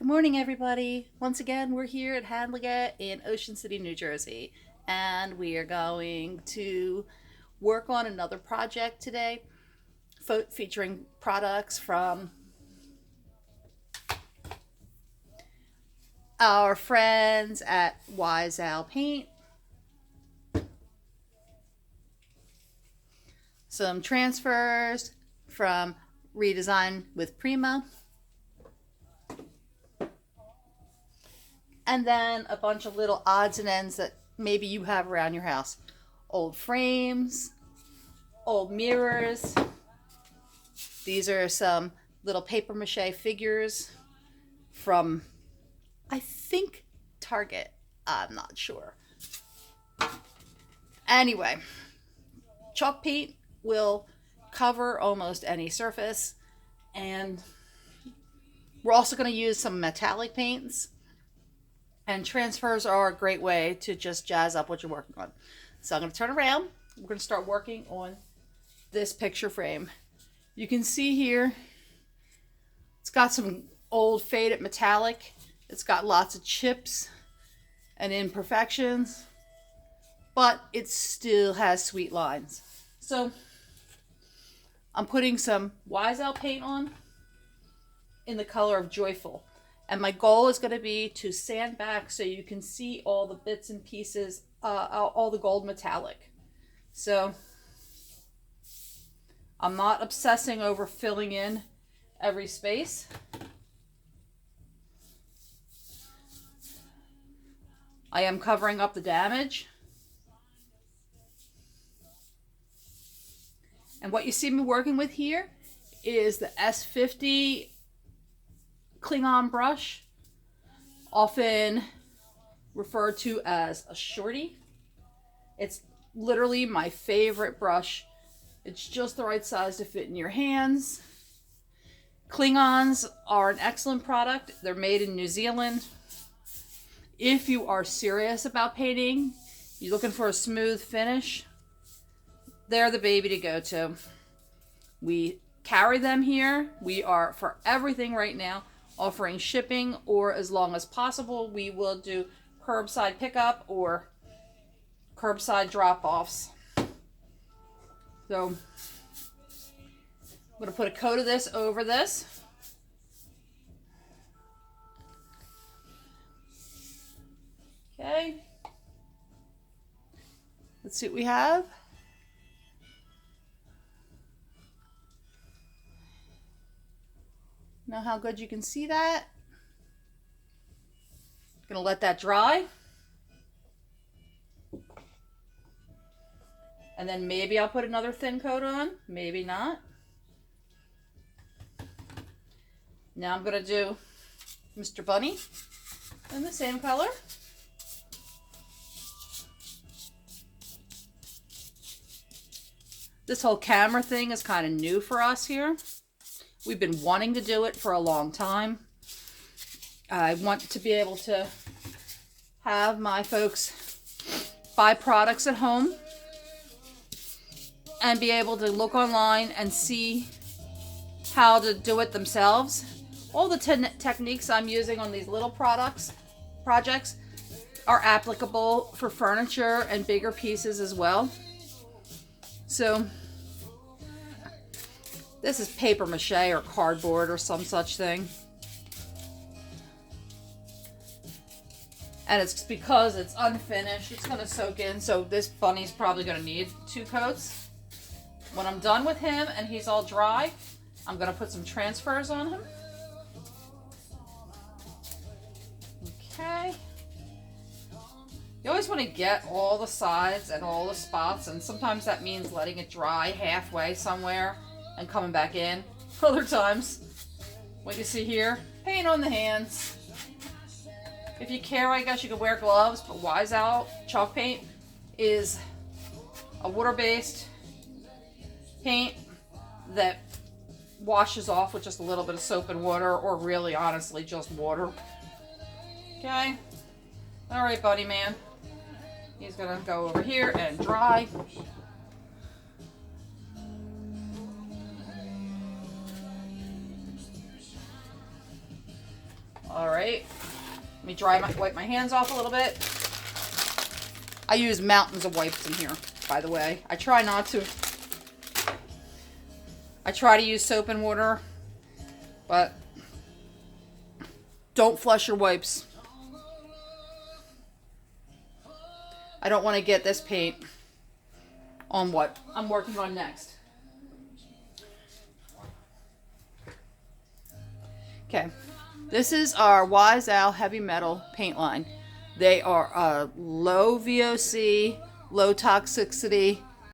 Good morning, everybody. Once again, we're here at Hadleyet in Ocean City, New Jersey, and we are going to work on another project today featuring products from our friends at Wise Owl Paint, some transfers from Redesign with Prima, and then a bunch of little odds and ends that maybe you have around your house. Old frames, old mirrors. These are some little paper mache figures from, I think, Target. I'm not sure. Anyway, chalk paint will cover almost any surface, and we're also going to use some metallic paints. And transfers are a great way to just jazz up what you're working on. So I'm going to turn around. We're going to start working on this picture frame. You can see here, it's got some old faded metallic. It's got lots of chips and imperfections, but it still has sweet lines. So I'm putting some Wise Owl paint on in the color of Joyful. And my goal is going to be to sand back so you can see all the bits and pieces, all the gold metallic. So I'm not obsessing over filling in every space. I am covering up the damage. And what you see me working with here is the S50 Klingon brush, often referred to as a shorty. It's literally my favorite brush. It's just the right size to fit in your hands. Klingons are an excellent product. They're made in New Zealand. If you are serious about painting, you're looking for a smooth finish, they're the baby to go to. We carry them here. We are, for everything right now, offering shipping, or as long as possible, we will do curbside pickup or curbside drop-offs. So I'm going to put a coat of this over this. Okay. Let's see what we have. Know how good you can see that? Gonna let that dry. And then maybe I'll put another thin coat on, maybe not. Now I'm gonna do Mr. Bunny in the same color. This whole camera thing is kind of new for us here. We've been wanting to do it for a long time. I want to be able to have my folks buy products at home and be able to look online and see how to do it themselves. All the techniques I'm using on these little projects are applicable for furniture and bigger pieces as well. So this is paper mache or cardboard or some such thing. And it's because it's unfinished, it's gonna soak in, so this bunny's probably gonna need 2 coats. When I'm done with him and he's all dry, I'm gonna put some transfers on him. Okay. You always want to get all the sides and all the spots, and sometimes that means letting it dry halfway somewhere and coming back in. Other times, what you see here, paint on the hands. If you care, I guess you could wear gloves, but Wise Owl chalk paint is a water-based paint that washes off with just a little bit of soap and water, or really, honestly, just water. Okay? Alright, buddy man. He's gonna go over here and dry. All right. Let me wipe my hands off a little bit. I use mountains of wipes in here, by the way. I try to use soap and water, but don't flush your wipes. I don't want to get this paint on what I'm working on next. Okay, this is our Wise Owl Heavy Metal paint line. They are a low VOC, low toxicity